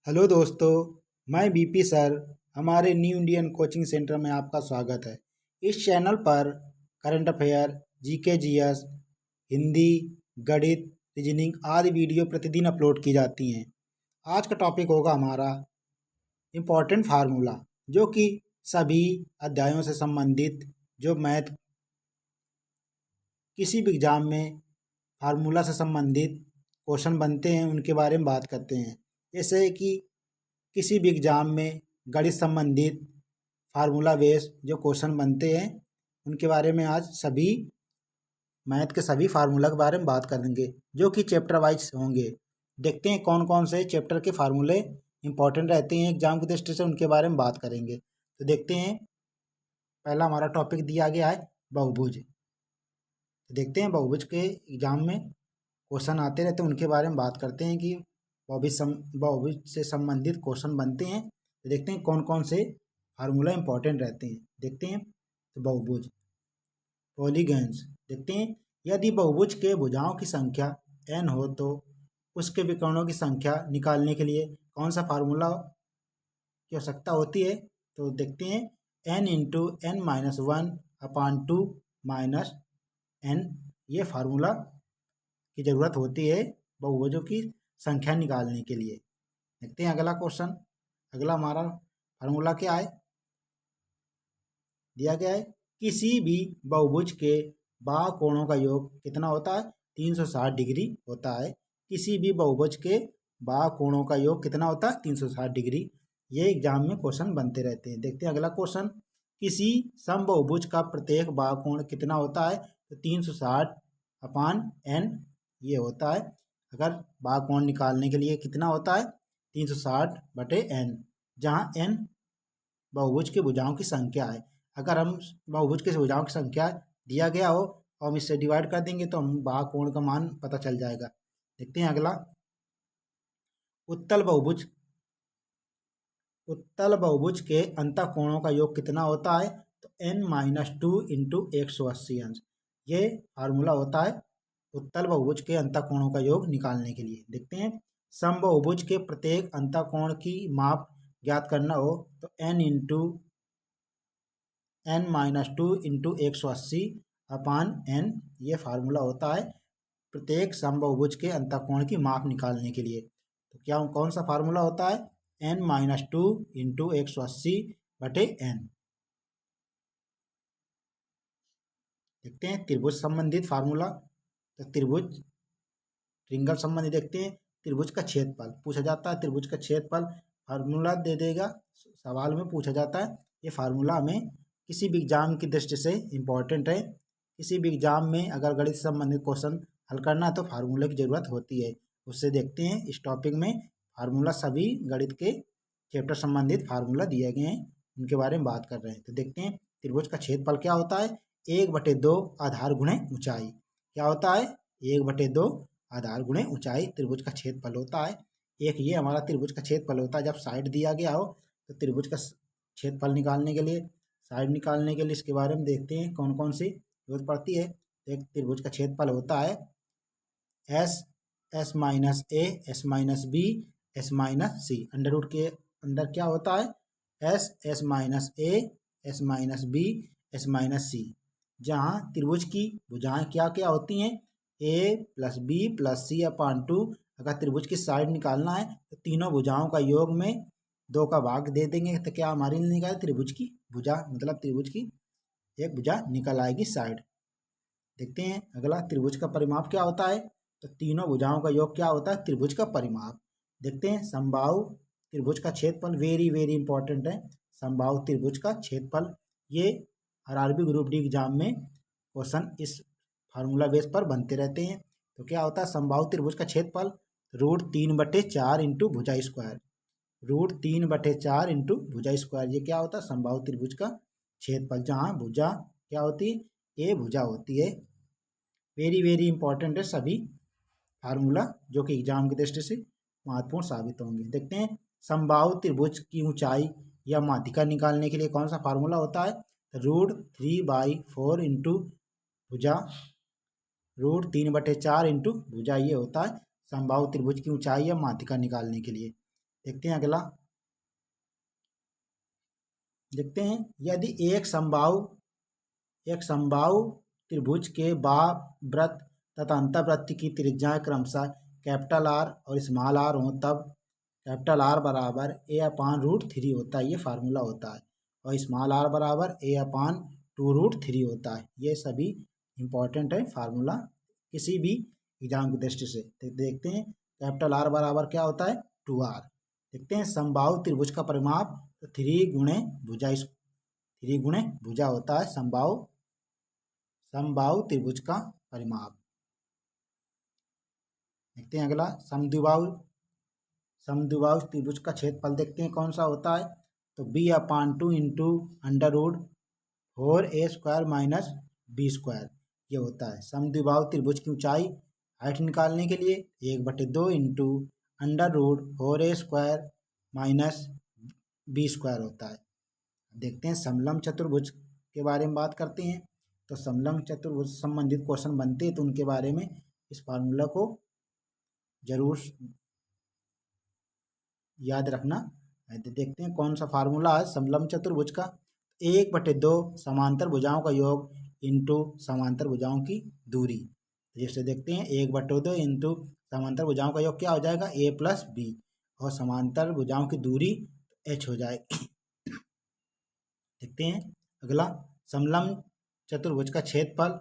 Hello दोस्तों, मैं BP sir. हमारे न्यू इंडियन कोचिंग सेंटर में आपका स्वागत है। इस चैनल पर current affair, GK GS, Hindi, गणित, रीजनिंग आदि वीडियो प्रतिदिन अपलोड की जाती हैं। आज का टॉपिक होगा हमारा इम्पोर्टेंट फार्मूला, जो कि सभी अध्यायों से संबंधित जो मैथ किसी भी एग्जाम में फार्मूला से संबंधित क्वेश्चन बनते हैं उनके बारे में बात करते हैं। जैसे कि किसी भी एग्जाम में गणित संबंधित फार्मूला बेस जो क्वेश्चन बनते हैं उनके बारे में आज सभी मैथ के सभी फार्मूला के बारे में बात करेंगे, जो कि चैप्टर वाइज होंगे। देखते हैं कौन कौन से चैप्टर के फार्मूले इंपॉर्टेंट रहते हैं एग्जाम की दृष्टि से, उनके बारे में बात करेंगे। तो देखते हैं, पहला हमारा टॉपिक दिया गया है बहुभुज। तो देखते हैं बहुभुज के एग्जाम में क्वेश्चन आते रहते हैं, उनके बारे में बात करते हैं कि बहुभुज से संबंधित क्वेश्चन बनते हैं। तो देखते हैं कौन कौन से फार्मूला इंपॉर्टेंट रहते हैं। देखते हैं, तो बहुभुज पॉलीगन्स देखते हैं। यदि बहुभुज के भुजाओं की संख्या n हो तो उसके विकर्णों की संख्या निकालने के लिए कौन सा फार्मूला की आवश्यकता होती है। तो देखते हैं, n into n minus one upon two minus n, ये फार्मूला की ज़रूरत होती है बहुभुजों की संख्या निकालने के लिए। देखते हैं अगला क्वेश्चन। अगला हमारा फार्मूला क्या है, दिया गया है किसी भी बहुभुज के बाह्य कोणों का योग कितना होता है, 360 डिग्री होता है। किसी भी बहुभुज के बाह्य कोणों का योग कितना होता है, 360 डिग्री। ये एग्जाम में क्वेश्चन बनते रहते हैं। देखते हैं अगला क्वेश्चन, किसी समबाहुभुज का प्रत्येक बाह्य कोण कितना होता है, तो 360 अपान n ये होता है। अगर बाह्य कोण निकालने के लिए कितना होता है, 360 बटे n, जहाँ n बहुभुज की भुजाओं की संख्या है। अगर हम बहुभुज के भुजाओं की संख्या दिया गया हो और हम इससे डिवाइड कर देंगे तो हम बाह्य कोण का मान पता चल जाएगा। देखते हैं अगला, उत्तल बहुभुज के अंतःकोणों का योग कितना होता है, तो n माइनस टू इंटू 180 अंश। ये फार्मूला होता है उत्तल बहुभुज के अंतःकोणों का योग निकालने के लिए। देखते हैं, समबाहुभुज के प्रत्येक अंतःकोण की माप ज्ञात करना हो तो n into n minus two into 180 अपान n, ये फार्मूला होता है प्रत्येक समबाहुभुज के अंतःकोण की माप निकालने के लिए। तो क्या कौन सा फार्मूला होता है, n माइनस टू इंटू 180 बटे n। देखते हैं त्रिभुज संबंधित फार्मूला। तो त्रिभुज ट्रिंगल संबंधी देखते हैं, त्रिभुज का क्षेत्रफल पूछा जाता है। त्रिभुज का क्षेत्रफल फार्मूला दे देगा, सवाल में पूछा जाता है। ये फार्मूला हमें किसी भी एग्जाम की दृष्टि से इम्पोर्टेंट है। किसी भी एग्जाम में अगर गणित से संबंधित क्वेश्चन हल करना है तो फार्मूले की ज़रूरत होती है। उससे देखते हैं, इस टॉपिक में फार्मूला सभी गणित के चैप्टर संबंधित फार्मूला दिए गए हैं, उनके बारे में बात कर रहे हैं। तो देखते हैं, त्रिभुज का क्षेत्रफल क्या होता है, 1/2 आधार गुणे ऊंचाई। क्या होता है, 1/2 आधार गुणे ऊंचाई त्रिभुज का क्षेत्रफल होता है। एक ये हमारा त्रिभुज का क्षेत्रफल होता है। जब साइड दिया गया हो तो त्रिभुज का क्षेत्रफल निकालने के लिए, साइड निकालने के लिए इसके बारे में देखते हैं कौन कौन सी जरूरत पड़ती है। एक त्रिभुज का क्षेत्रफल होता है S minus A, S minus B, S minus C. Under root के अंदर क्या होता है, S minus A, S minus B, S minus C. जहाँ त्रिभुज की भुजाएं क्या क्या होती हैं, A plus B plus C upon two. अगर त्रिभुज की साइड निकालना है तो तीनों भुजाओं का योग में 2 का भाग दे देंगे तो क्या हमारी निकाल त्रिभुज की भुजा, मतलब त्रिभुज की एक भुजा निकल आएगी साइड। देखते हैं अगला, त्रिभुज का परिमाप क्या होता है, तो तीनों भुजाओं का योग क्या होता है, त्रिभुज का परिमाप। देखते हैं, समबाहु त्रिभुज का क्षेत्रफल वेरी वेरी इंपॉर्टेंट है। समबाहु त्रिभुज का क्षेत्रफल, ये आरआरबी ग्रुप डी एग्जाम में क्वेश्चन इस फार्मूला बेस पर बनते रहते हैं। तो क्या होता है, समबाहु त्रिभुज का क्षेत्रफल √3/4 इंटू भुजा स्क्वायर। √3/4 इंटू भुजा स्क्वायर, ये क्या होता है, समबाहु त्रिभुज का क्षेत्रफल, जहाँ भुजा क्या होती है, ए भुजा होती है। वेरी वेरी इंपॉर्टेंट है सभी फार्मूला, जो कि एग्जाम की दृष्टि से महत्वपूर्ण साबित होंगे। देखते हैं, समबाहु त्रिभुज की ऊंचाई या माध्यिका निकालने के लिए कौन सा फार्मूला होता है, √3/4 इंटू भुजा, √3/4 इंटू भुजा, ये होता है समबाहु त्रिभुज की ऊंचाई या माध्यिका निकालने के लिए। देखते हैं अगला, देखते हैं यदि एक समबाहु त्रिभुज के बाह्य वृत्त तथा अंतर्वृत्त की त्रिज्याएं क्रमशः कैपिटल आर और स्मॉल आर हों, तब कैपिटल आर बराबर a/√3 होता है, ये फार्मूला होता है, और स्मॉल आर बराबर a/2√3 होता है। ये सभी इंपॉर्टेंट है फार्मूला किसी भी एग्जाम की दृष्टि से। देखते हैं कैपिटल आर बराबर क्या होता है 2r। देखते हैं समबाहु त्रिभुज का परिमाप, तो 3 गुणे भुजा होता है समबाहु त्रिभुज का परिमाप। देखते हैं अगला, समद्विबाहु त्रिभुज का क्षेत्रफल देखते हैं कौन सा होता है, तो b/2 into √4a² minus b², ये होता है। समद्विबाहु त्रिभुज की ऊंचाई हाइट निकालने के लिए 1/2 इंटू √4a² माइनस b² होता है। देखते हैं समलंब चतुर्भुज के बारे में बात करते हैं, तो समलंब चतुर्भुज संबंधित क्वेश्चन बनते हैं, तो उनके बारे में इस फार्मूला को जरूर याद रखना। देखते हैं कौन सा फार्मूला है समलंब चतुर्भुज का, 1/2 समांतर भुजाओं का योग इंटू समांतर भुजाओं की दूरी। जैसे देखते हैं 1/2 इंटू समांतर भुजाओं का योग क्या हो जाएगा a+b, और समांतर भुजाओं की दूरी h हो जाएगी। देखते हैं अगला, समलंब चतुर्भुज का क्षेत्रफल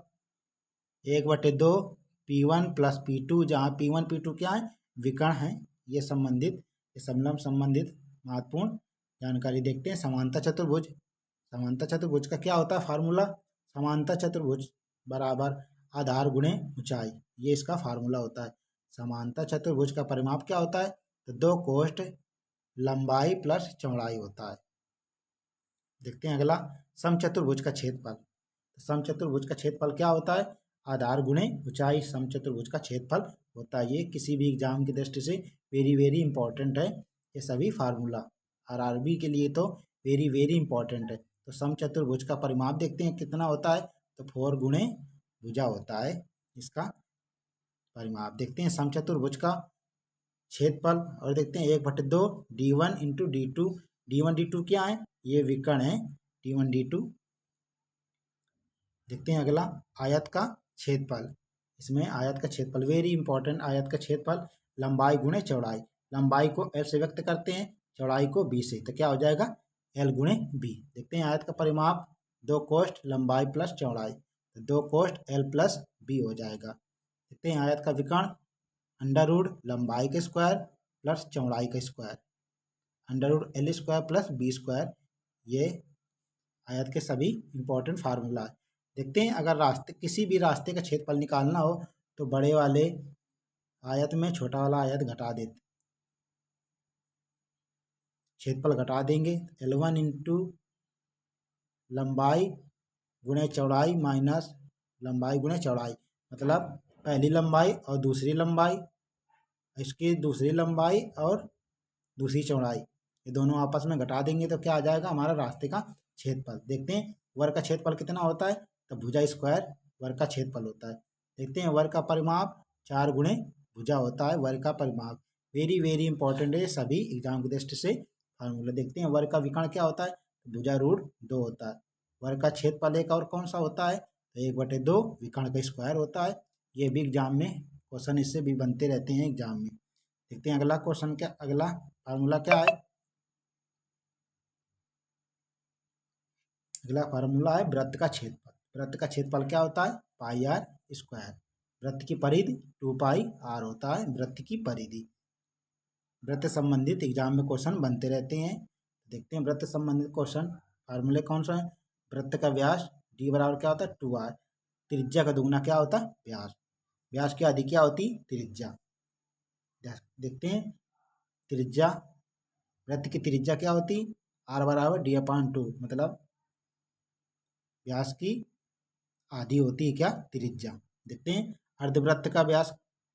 1/2 p1 प्लस p2, जहाँ p1 p2 क्या है विकर्ण है, ये समलंब संबंधित महत्वपूर्ण जानकारी। देखते हैं समांतर चतुर्भुज का क्या होता है फार्मूला, समांतर चतुर्भुज बराबर आधार गुणे ऊंचाई, ये इसका फार्मूला होता है। समांतर चतुर्भुज का परिमाप क्या होता है, तो 2 कोष्ठ लंबाई प्लस चौड़ाई होता है। देखते हैं अगला, समचतुर्भुज का क्षेत्रफल। समचतुर्भुज का क्षेत्रफल क्या होता है, आधार गुणे ऊंचाई समचतुर्भुज का क्षेत्रफल होता है। ये किसी भी एग्जाम की दृष्टि से वेरी इंपॉर्टेंट है, ये सभी फार्मूला आरआरबी के लिए तो वेरी इंपॉर्टेंट है। तो समचतुर्भुज का परिमाप देखते हैं कितना होता है, तो 4 गुणे भुजा होता है इसका परिमाप। देखते हैं समचतुर्भुज का क्षेत्रफल, और देखते हैं 1/2 d1 into d2, d1 d2 क्या है, ये विकर्ण है d1 d2। देखते हैं अगला, आयत का क्षेत्रफल। इसमें आयत का क्षेत्रफल वेरी इंपॉर्टेंट, आयत का क्षेत्रफल लंबाई गुणे चौड़ाई, लंबाई को l से व्यक्त करते हैं, चौड़ाई को b से, तो क्या हो जाएगा l गुणे b। देखते हैं आयत का परिमाप 2 कोष्ठ लंबाई प्लस चौड़ाई, तो 2 कोष्ठ l प्लस b हो जाएगा। देखते हैं आयत का विकर्ण अंडर रूट लंबाई का स्क्वायर प्लस चौड़ाई का square, under root l² plus b², ये आयत के सभी इंपॉर्टेंट फार्मूला है। देखते हैं अगर किसी भी रास्ते का क्षेत्रफल निकालना हो, तो बड़े वाले आयत में छोटा वाला आयत घटा देते, क्षेत्रफल घटा देंगे, L1 इंटू लंबाई गुणे चौड़ाई माइनस लंबाई गुणे चौड़ाई, मतलब पहली लंबाई और दूसरी लंबाई, इसकी दूसरी लंबाई और दूसरी चौड़ाई, ये दोनों आपस में घटा देंगे, तो क्या आ जाएगा हमारा रास्ते का क्षेत्रफल। देखते हैं वर्ग का क्षेत्रफल कितना होता है, तो भुजा स्क्वायर वर्ग का क्षेत्रफल होता है। देखते हैं वर्ग का परिमाप 4 गुणे भुजा होता है, वर्ग का परिमाप वेरी इंपॉर्टेंट है सभी एग्जाम की दृष्टि से फार्मूला। देखते हैं वर्ग का विकर्ण क्या होता है, भुजा √2 होता है। वर्ग का क्षेत्रफल एक और कौन सा होता है, तो 1/2 विकर्ण का स्क्वायर होता है। ये भी एग्जाम में क्वेश्चन इससे भी बनते रहते हैं एग्जाम में। देखते हैं अगला क्वेश्चन, क्या अगला फार्मूला क्या है, अगला फार्मूला है वृत्त का क्षेत्रफल। वृत्त का क्षेत्रफल क्या होता है πr²। वृत्त की परिधि 2πr होता है, वृत्त की परिधि। वृत्त संबंधित एग्जाम में क्वेश्चन बनते रहते हैं। देखते हैं वृत्त संबंधित क्वेश्चन, फार्मूले कौन सा है, वृत्त का व्यास d बराबर क्या होता है 2r, त्रिज्या का दुगुना क्या होता है व्यास, व्यास की आधी क्या होती त्रिज्या। देखते हैं त्रिज्या, वृत्त की त्रिज्या क्या होती r बराबर d/2, मतलब व्यास की आधी होती है क्या त्रिज्या। देखते हैं अर्धवृत्त का व्यास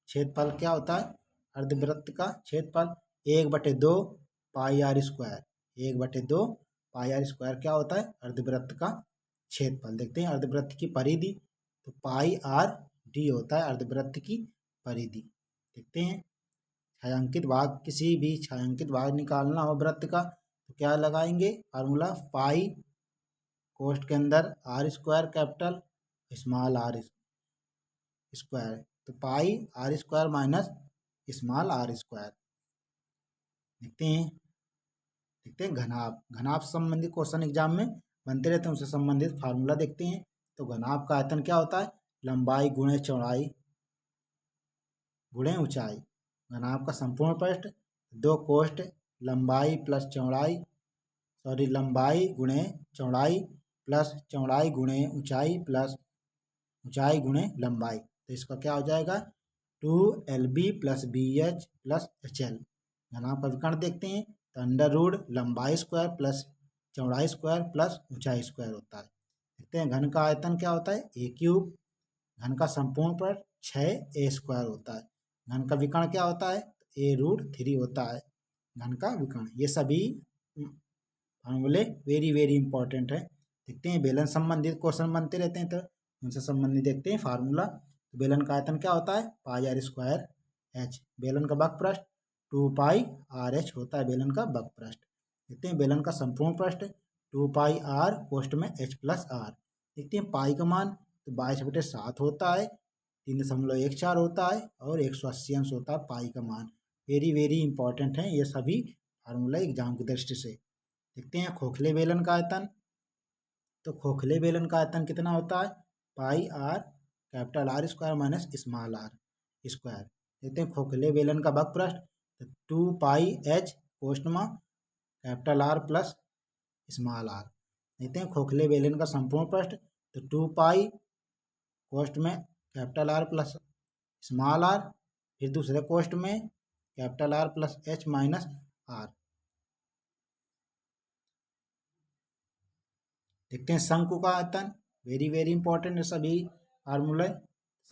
क्षेत्रफल क्या होता है, अर्धवृत्त का क्षेत्रफल 1/2 πr², 1/2 πr² क्या होता है अर्धवृत्त का क्षेत्रफल। देखते हैं अर्धवृत्त की परिधि, तो πr d होता है अर्धवृत्त की परिधि। देखते हैं छायांकित भाग, किसी भी छायांकित भाग निकालना हो वृत्त का तो क्या लगाएंगे फार्मूला, पाई कोष्ठ के अंदर R square capital small R square, तो pi R square minus small R square. देखते हैं घनाभ, घनाभ से संबंधित क्वेश्चन एग्जाम में बनते रहते हैं, उनसे संबंधित फार्मूला देखते हैं। तो घनाभ का आयतन क्या होता है, लंबाई गुणे चौड़ाई गुणे ऊंचाई। घनाभ का संपूर्ण पृष्ठ दो कोष्ठ लंबाई प्लस चौड़ाई, लंबाई गुणे चौड़ाई प्लस चौड़ाई गुणे ऊंचाई प्लस ऊंचाई गुणे लंबाई, तो इसका क्या हो जाएगा 2LB plus BH plus HL। घनाभ का विकर्ण देखते हैं तो अंडर रूट लंबाई स्क्वायर प्लस चौड़ाई स्क्वायर प्लस ऊंचाई स्क्वायर होता है। देखते हैं घन का आयतन क्या होता है A क्यूब, घन का संपूर्ण पृष्ठ 6A स्क्वायर होता है। घन का विकर्ण क्या होता है A√3 होता है घन का विकर्ण। ये सभी फॉर्मूले वेरी वेरी इंपॉर्टेंट है। देखते हैं बेलन संबंधित क्वेश्चन बनते रहते हैं तो उनसे संबंधित देखते हैं फार्मूला। तो बेलन का आयतन क्या होता है पाई आर स्क्वायर एच। बेलन का बक पृष्ठ 2 पाई आर एच होता है बेलन का बक पृष्ठ। देखते हैं बेलन का संपूर्ण पृष्ठ 2 पाई आर कोष्ठ में एच प्लस आर। देखते हैं पाई का मान तो 22/7 होता है, 3.14 होता है और 180 अंश होता है पाई का मान। वेरी वेरी इंपॉर्टेंट है ये सभी फार्मूला एग्जाम की दृष्टि से। देखते हैं खोखले बेलन का आयतन, तो खोखले बेलन का आयतन कितना होता है pi R capital R square minus small R square. देखते हैं खोखले बेलन का बक पृष्ठ 2 पाई एच कोष्ठ में capital R plus small r. देखते हैं खोखले बेलन का संपूर्ण पृष्ठ तो 2 पाई कोष्ठ में capital R plus small r, फिर दूसरे कोष्ठ में capital R plus H minus R. देखते हैं शंकु का आयतन, वेरी वेरी इंपॉर्टेंट है सभी फार्मूले।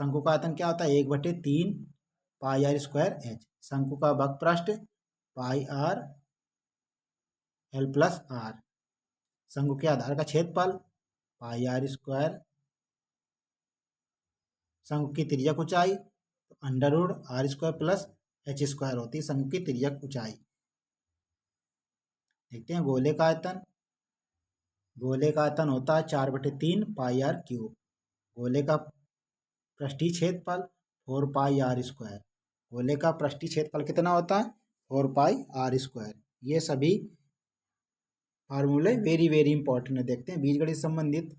शंकु का आयतन क्या होता है 1/3 पाई आर स्क्वायर एच। शंकु का बक पृष्ठ पाई आर एल प्लस आर। शंकु के आधार का क्षेत्रफल पाई आर स्क्वायर। शंकु की तिर्यक ऊंचाई under root R square plus H square होती है शंकु की तिर्यक ऊंचाई। देखते हैं गोले का आयतन, गोले का आयतन होता है 4/3 पाई आर क्यूब। गोले का पृष्ठीय क्षेत्रफल 4 पाई आर स्क्वायर। गोले का पृष्ठीय क्षेत्रफल कितना होता है 4 पाई आर स्क्वायर। ये सभी फार्मूले वेरी वेरी इंपॉर्टेंट है। देखते हैं बीजगणित संबंधित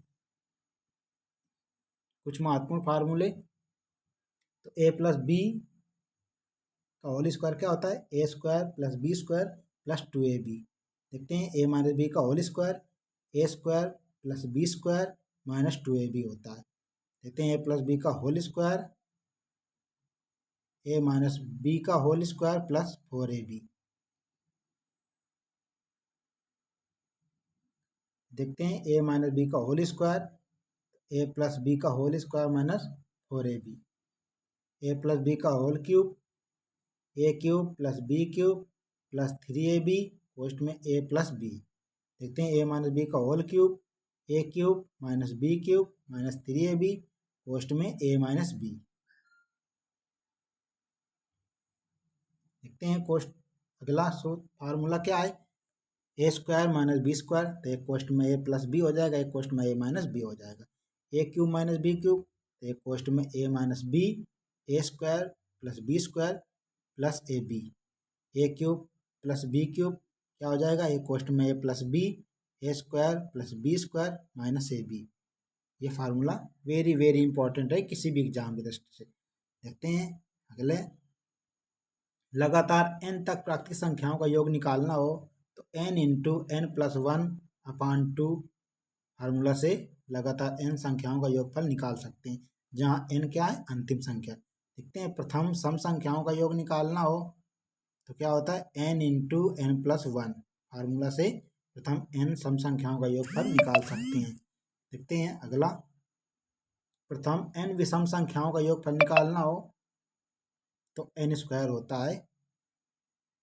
कुछ महत्वपूर्ण फार्मूले। तो a प्लस बी का होल स्क्वायर क्या होता है A square plus B square plus 2ab। देखते हैं a माइनस बी का whole square A square plus B square minus 2ab होता है। देखते हैं a प्लस बी का whole square a minus B का होल स्क्वायर प्लस 4ab। देखते हैं a माइनस बी का whole square a plus B का whole square minus 4ab। a plus B का whole cube a cube plus B cube plus 3ab कोष्ठ में a plus B. देखते हैं a minus B का whole cube a cube minus B cube minus 3ab कोष्ठ में a minus B. देखते हैं कोष्ठ अगला फार्मूला क्या है A square minus B square, तो एक कोष्ठ में a प्लस बी हो जाएगा, एक कोष्ठ में a माइनस बी हो जाएगा। a cube minus B cube, तो एक कोष्ठ में a minus B A square plus B square plus A B. A cube plus B cube क्या हो जाएगा एक कोष्ठ में a plus B A square plus B square minus A B. ये फार्मूला वेरी वेरी इंपॉर्टेंट है किसी भी एग्जाम की दृष्टि से। देखते हैं अगले, लगातार n तक प्राकृतिक संख्याओं का योग निकालना हो तो n into N plus 1/2 formula से लगातार n संख्याओं का योगफल निकाल सकते हैं, जहाँ n क्या है अंतिम संख्या। देखते हैं प्रथम सम संख्याओं का योग निकालना हो तो क्या होता है n into N plus 1 formula से प्रथम n सम संख्याओं का योगफल निकाल सकते हैं। देखते हैं अगला, प्रथम n विषम संख्याओं का योगफल निकालना हो तो n स्क्वायर होता है।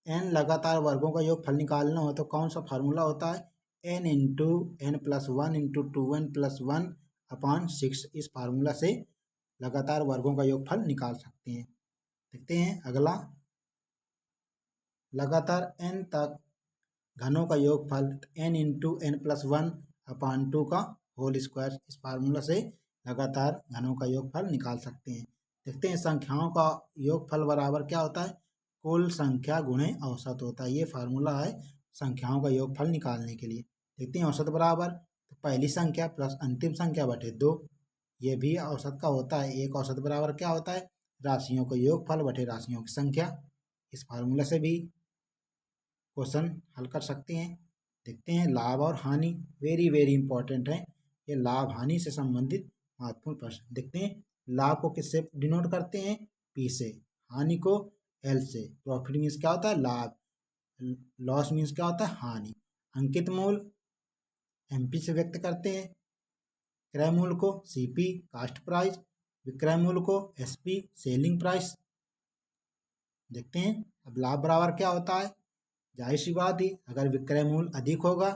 n लगातार वर्गों का योगफल निकालना हो तो कौन सा फार्मूला होता है n into N plus 1 into 2n plus 1/6। इस फार्मूला से लगातार वर्गों का योगफल निकाल सकते हैं। देखते हैं अगला, लगातार n तक घनों का योगफल n इंटू n+1/2 का होल स्क्वायर। इस फार्मूला से लगातार घनों का योगफल निकाल सकते हैं। देखते हैं संख्याओं का योगफल बराबर क्या होता है, कुल संख्या गुणे औसत होता है। ये फार्मूला है संख्याओं का योगफल निकालने के लिए। देखते हैं औसत बराबर, तो पहली संख्या प्लस अंतिम संख्या बटे 2, ये भी औसत का होता है। एक औसत बराबर क्या होता है, राशियों का योगफल बटे राशियों की संख्या। इस फार्मूला से भी क्वेश्चन हल कर सकते हैं। देखते हैं लाभ और हानि, वेरी वेरी इंपॉर्टेंट है ये लाभ हानि से संबंधित महत्वपूर्ण प्रश्न। देखते हैं लाभ को किससे डिनोट करते हैं, P से, हानि को L से। प्रॉफिट मीन्स क्या होता है, लाभ, लॉस मीन्स क्या होता है, हानि। अंकित मूल MP से व्यक्त करते हैं, क्रय मूल्य को CP कास्ट प्राइस, विक्रय मूल्य को SP सेलिंग प्राइस। देखते हैं अब लाभ बराबर क्या होता है, जाहिर सी बात ही अगर विक्रय मूल्य अधिक होगा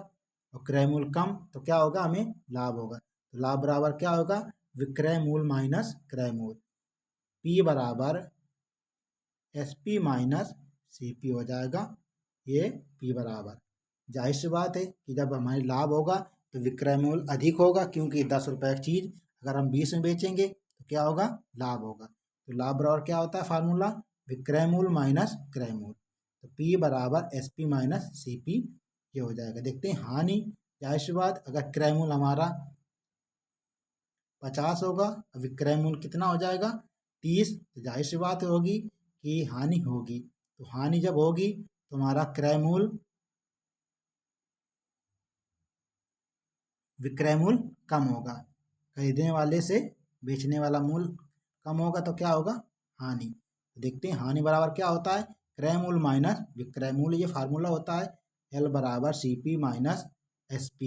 और क्रय मूल्य कम तो क्या होगा, हमें लाभ होगा। तो लाभ बराबर क्या होगा, विक्रय मूल्य माइनस क्रय मूल्य। P बराबर SP माइनस CP हो जाएगा। ये P बराबर, जाहिर सी बात है कि जब हमारी लाभ होगा तो विक्रय मूल्य अधिक होगा, क्योंकि 10 रुपये की चीज़ अगर हम 20 में बेचेंगे तो क्या होगा, लाभ होगा। तो लाभ बराबर क्या होता है फार्मूला, विक्रय मूल्य माइनस क्रय मूल्य। तो P बराबर SP माइनस CP ये हो जाएगा। देखते हैं हानि, जाहिर सी बात अगर क्रय मूल्य हमारा 50 होगा और विक्रय मूल्य कितना हो जाएगा 30, तो जाहिर सी बात होगी कि हानि होगी। तो हानि जब होगी तो हमारा क्रय मूल्य विक्रय मूल्य कम होगा, खरीदने वाले से बेचने वाला मूल्य कम होगा तो क्या होगा, हानि। देखते हैं हानि बराबर क्या होता है, क्रय मूल्य माइनस विक्रय मूल्य। ये फार्मूला होता है L बराबर CP माइनस SP।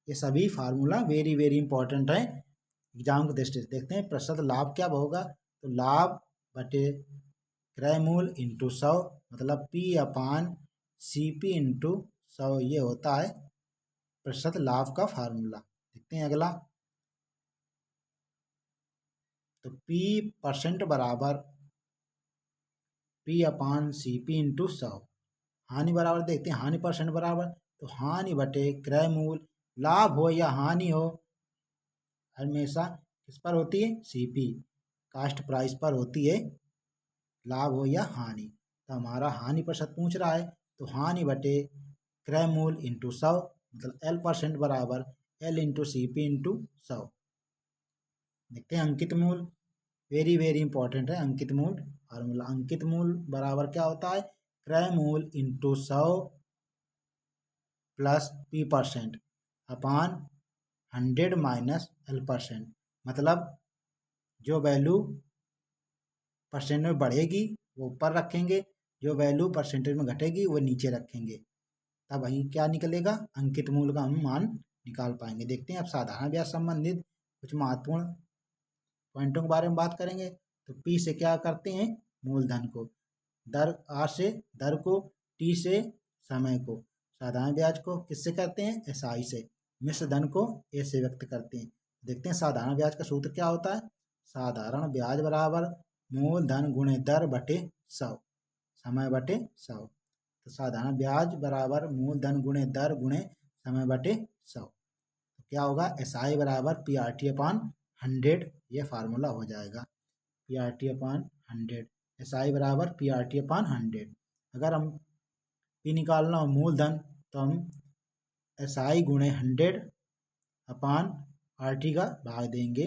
ये सभी फार्मूला वेरी वेरी इंपॉर्टेंट है एग्जाम की दृष्टि से। देखते हैं प्रतिशत लाभ क्या होगा, तो लाभ बटे क्रय मूल्य इंटू 100, मतलब P/CP इंटू 100 ये होता है प्रतिशत लाभ का फार्मूला। देखते हैं अगला, तो P% बराबर P/CP इंटू 100। हानि बराबर देखते हैं, हानि % बराबर, तो हानि बटे क्रय मूल्य, लाभ हो या हानि हो हमेशा किस पर होती है, CP कास्ट प्राइस पर होती है, लाभ हो या हानि। तो हमारा हानि % पूछ रहा है, तो हानि बटे क्रय मूल्य इंटू 100, मतलब L% बराबर L इंटू CP इंटू 100। देखते हैं अंकित मूल्य, वेरी वेरी इंपॉर्टेंट है अंकित मूल्य फार्मूला। अंकित मूल्य बराबर क्या होता है, क्रय मूल्य इंटू 100 प्लस P% अपान 100 माइनस L%। मतलब जो वैल्यू परसेंट में बढ़ेगी वो ऊपर रखेंगे, जो वैल्यू परसेंटेज में घटेगी वो नीचे रखेंगे, तब वही क्या निकलेगा, अंकित मूल्य का हम मान निकाल पाएंगे। देखते हैं अब साधारण ब्याज संबंधित कुछ महत्वपूर्ण पॉइंटों के बारे में बात करेंगे। तो P से क्या करते हैं, मूलधन को, दर R से दर को, T से समय को, साधारण ब्याज को किससे करते हैं, SI से, मिश्र धन को A से व्यक्त करते हैं। देखते हैं साधारण ब्याज का सूत्र क्या होता है, साधारण ब्याज बराबर मूलधन गुणे दर बटे 100, समय बटे 100। तो साधारण ब्याज बराबर मूलधन गुणे दर गुणे समय बटे 100। तो क्या होगा, SI बराबर PRT/100, ये फार्मूला हो जाएगा PRT/100। SI बराबर PRT/100। अगर हम P निकालना हो मूलधन तो हम SI गुणे 100/RT का भाग देंगे,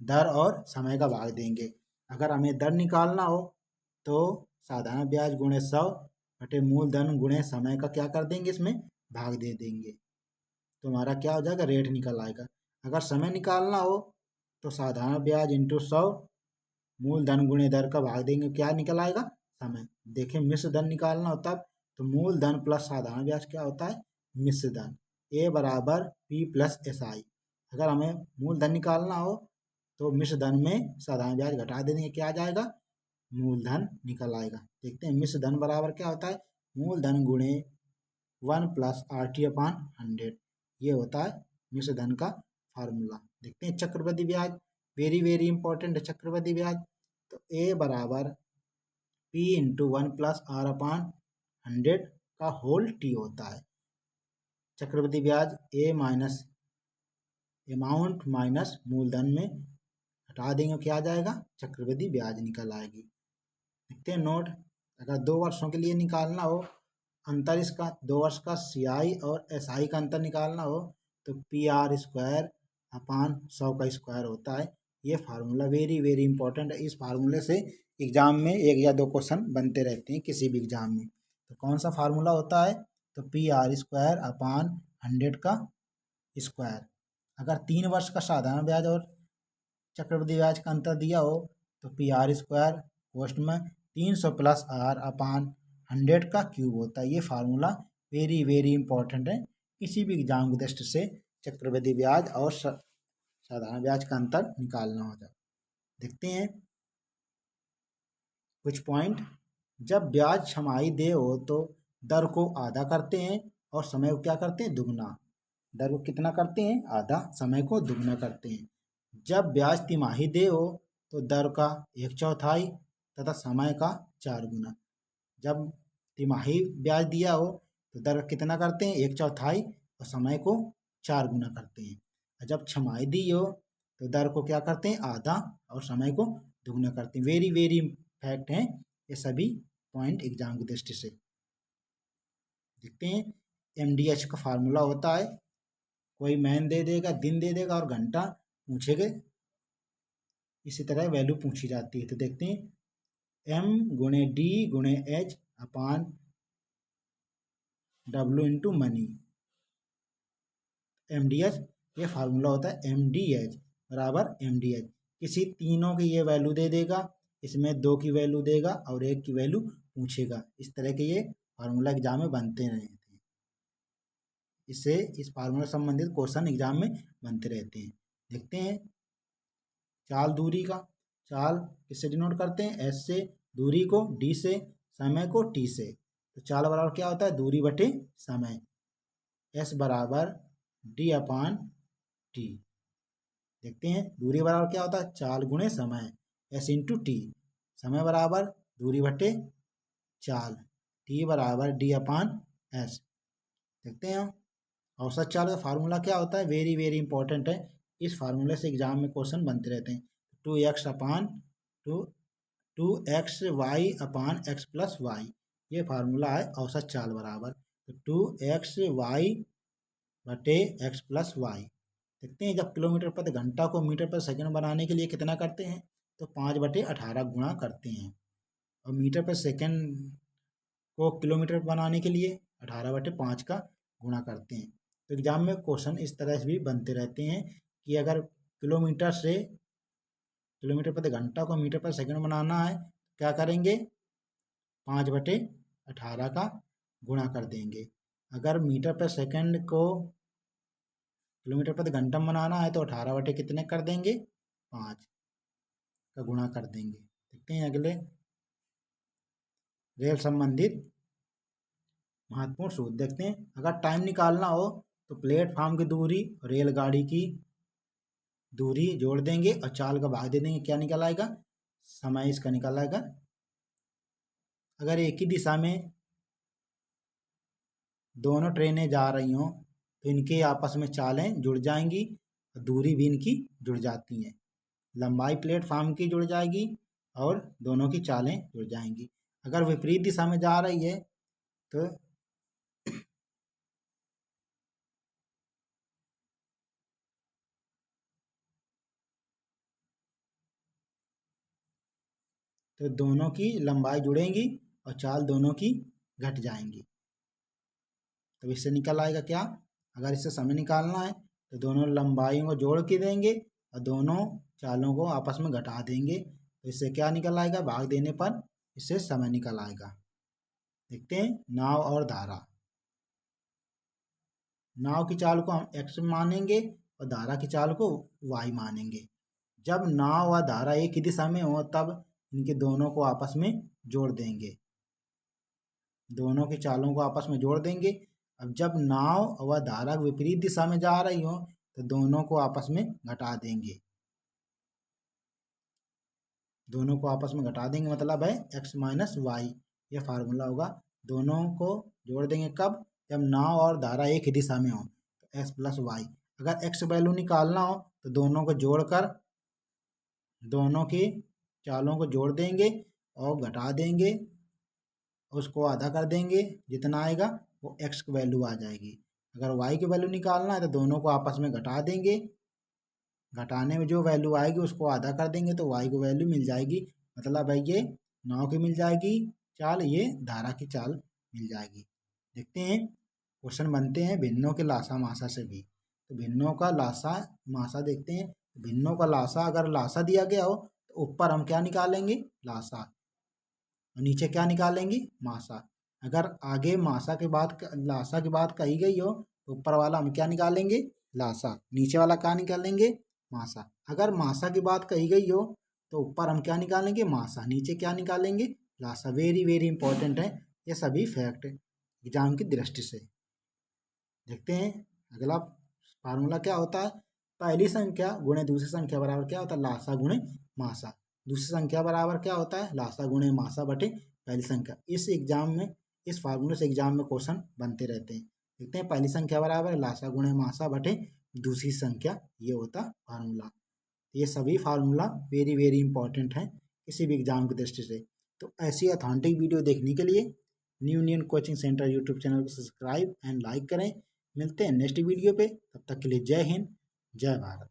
दर और समय का भाग देंगे। अगर हमें दर निकालना हो तो साधारण ब्याज गुणे 100 बटे मूलधन गुणे समय का क्या कर देंगे, इसमें भाग दे देंगे, तो हमारा क्या हो जाएगा, रेट निकल आएगा। अगर समय निकालना हो तो साधारण ब्याज इंटू 100 मूलधन गुणे दर का भाग देंगे, क्या निकल आएगा, समय। देखें मिश्र धन निकालना हो तब तो मूलधन प्लस साधारण ब्याज क्या होता है, मिश्र धन, A बराबर P प्लस SI। अगर हमें मूलधन निकालना हो तो मिश्र धन में साधारण ब्याज घटा देंगे, क्या आ जाएगा, मूलधन निकल आएगा। देखते हैं मिश्र धन बराबर क्या होता है, मूलधन गुणे 1 प्लस RT/100, ये होता है मिश्र धन का फार्मूला। देखते हैं चक्रवृद्धि ब्याज, वेरी वेरी इंपॉर्टेंट है चक्रवृद्धि ब्याज। तो A बराबर P इंटू 1+R/100 का होल T होता है। चक्रवृद्धि ब्याज A माइनस अमाउंट माइनस मूलधन में हटा देंगे, क्या आ जाएगा, चक्रवृद्धि ब्याज निकल आएगी। देखते हैं नोट, अगर 2 वर्षों के लिए निकालना हो अंतर, इसका 2 वर्ष का CI और SI का अंतर निकालना हो तो PR²/100 का स्क्वायर होता है। ये फार्मूला वेरी वेरी इंपॉर्टेंट है। इस फार्मूले से एग्जाम में 1 या 2 क्वेश्चन बनते रहते हैं किसी भी एग्जाम में। तो कौन सा फार्मूला होता है, तो PR²/100 का स्क्वायर। अगर 3 वर्ष का साधारण ब्याज और चक्रवृद्धि ब्याज का अंतर दिया हो तो PR² पोस्ट में 300 + R/100 का क्यूब होता है। ये फार्मूला वेरी वेरी इंपॉर्टेंट है किसी भी एग्जाम की दृष्टि से, चक्रवृद्धि ब्याज और साधारण ब्याज का अंतर निकालना हो जाए। देखते हैं कुछ पॉइंट। जब ब्याज छमाही दे हो तो दर को आधा करते हैं और समय को क्या करते हैं, दुगना। दर को कितना करते हैं, आधा, समय को दुगना करते हैं। जब ब्याज तिमाही दे हो तो दर का 1/4 तथा समय का 4 गुना। जब तिमाही ब्याज दिया हो तो दर कितना करते हैं, 1/4 और समय को 4 गुना करते हैं। और जब छमाही दी हो तो दर को क्या करते हैं, आधा और समय को दुगना करते हैं। वेरी वेरी फैक्ट हैं ये सभी पॉइंट एग्जाम की दृष्टि से। देखते हैं MDH का फार्मूला होता है, कोई मैन दे देगा, दिन दे देगा और घंटा पूछेंगे, इसी तरह वैल्यू पूछी जाती है। तो देखते हैं M × D × H/W into money, MDH ये फार्मूला होता है। MDH बराबर MDH, किसी तीनों की ये वैल्यू दे देगा, इसमें 2 की वैल्यू देगा और 1 की वैल्यू पूछेगा। इस तरह के ये फार्मूला एग्जाम में बनते रहते हैं। इससे इस फार्मूला संबंधित क्वेश्चन एग्जाम में बनते रहते हैं। देखते हैं चाल दूरी का, चाल किससे डिनोट करते हैं, S से, दूरी को D से, समय को T से। तो चाल बराबर क्या होता है, दूरी बटे समय, S बराबर D/T। देखते हैं दूरी बराबर क्या होता है, चाल गुणे समय, S इंटू T। समय बराबर दूरी बटे चाल, T बराबर D/S। देखते हैं औसत चाल का फार्मूला क्या होता है, वेरी वेरी इंपॉर्टेंट है। इस फार्मूले से एग्जाम में क्वेश्चन बनते रहते हैं। 2x/2xy/x+y, ये फार्मूला है औसत चाल बराबर। तो 2xy/x+y। देखते हैं जब किलोमीटर प्रति घंटा को मीटर प्रति सेकंड बनाने के लिए कितना करते हैं, तो 5/18 गुणा करते हैं। और मीटर प्रति सेकंड को किलोमीटर बनाने के लिए 18/5 का गुणा करते हैं। तो एग्जाम में क्वेश्चन इस तरह से भी बनते रहते हैं कि अगर किलोमीटर प्रति घंटा को मीटर प्रति सेकंड बनाना है, क्या करेंगे, 5/18 का गुणा कर देंगे। अगर मीटर प्रति सेकंड को किलोमीटर प्रति घंटा बनाना है तो 18 बटे कितने कर देंगे, 5 का गुणा कर देंगे। देखते हैं अगले रेल संबंधित महत्वपूर्ण सूत्र। देखते हैं अगर टाइम निकालना हो तो प्लेटफॉर्म की दूरी और रेलगाड़ी की दूरी जोड़ देंगे और चाल का भाग दे देंगे, क्या निकल आएगा, समय इसका निकल आएगा। अगर एक ही दिशा में दोनों ट्रेनें जा रही हों तो इनके आपस में चालें जुड़ जाएंगी और दूरी भी इनकी जुड़ जाती हैं। लंबाई प्लेटफॉर्म की जुड़ जाएगी और दोनों की चालें जुड़ जाएंगी। अगर विपरीत दिशा में जा रही है तो दोनों की लंबाई जुड़ेंगी और चाल दोनों की घट जाएंगी। तो इससे निकल आएगा क्या, अगर इससे समय निकालना है तो दोनों लंबाइयों को जोड़ के देंगे और दोनों चालों को आपस में घटा देंगे। तो इससे क्या निकल आएगा, भाग देने पर इससे समय निकल आएगा। देखते हैं नाव और धारा। नाव की चाल को हम x मानेंगे और धारा की चाल को y मानेंगे। जब नाव व धारा एक ही दिशा में हो तब इनके दोनों को आपस में जोड़ देंगे, दोनों की चालों को आपस में जोड़ देंगे। अब जब नाव व धारा विपरीत दिशा में जा रही हो तो दोनों को आपस में घटा देंगे। दोनों को आपस में घटा देंगे, मतलब है एक्स माइनस वाई, ये फार्मूला होगा। दोनों को जोड़ देंगे कब, जब नाव और धारा एक ही दिशा में हो, तो एक्स प्लस वाई। अगर एक्स वैल्यू निकालना हो तो दोनों को जोड़कर दोनों की चालों को जोड़ देंगे और घटा देंगे, उसको आधा कर देंगे, जितना आएगा वो एक्स की वैल्यू आ जाएगी। अगर वाई की वैल्यू निकालना है तो दोनों को आपस में घटा देंगे, घटाने में जो वैल्यू आएगी उसको आधा कर देंगे तो वाई को वैल्यू मिल जाएगी। मतलब है ये नाव की मिल जाएगी चाल, ये धारा की चाल मिल जाएगी। देखते हैं क्वेश्चन बनते हैं भिन्नों के लासा मासा से भी। तो भिन्नों का लासा मासा देखते हैं। भिन्नों का लासा, अगर लासा दिया गया हो तो ऊपर हम क्या निकालेंगे, लासा, और नीचे क्या निकालेंगे, मासा। अगर आगे मासा के बाद लासा की बात कही गई हो तो ऊपर वाला हम क्या निकालेंगे, लासा, नीचे वाला क्या निकालेंगे, मासा। अगर मासा की बात कही गई हो तो ऊपर हम क्या निकालेंगे, मासा, नीचे क्या निकालेंगे, लासा। वेरी वेरी इंपॉर्टेंट है ये सभी फैक्ट एग्जाम की दृष्टि से। देखते हैं अगला फार्मूला क्या होता है। पहली संख्या गुणे दूसरी संख्या बराबर क्या होता है, लासा गुणे मासा। दूसरी संख्या बराबर क्या होता है, लासा गुणे मासा बटे पहली संख्या। इस एग्जाम में, इस फार्मूले से एग्जाम में क्वेश्चन बनते रहते हैं। देखते हैं पहली संख्या बराबर लासा गुणे मासा बटे दूसरी संख्या, ये होता फार्मूला। ये सभी फार्मूला वेरी वेरी इंपॉर्टेंट है किसी भी एग्जाम की दृष्टि से। तो ऐसी ऑथेंटिक वीडियो देखने के लिए new new coaching centre YouTube channel को सब्सक्राइब एंड लाइक करें। मिलते हैं नेक्स्ट वीडियो पे, तब तक के लिए जय हिंद, जय भारत।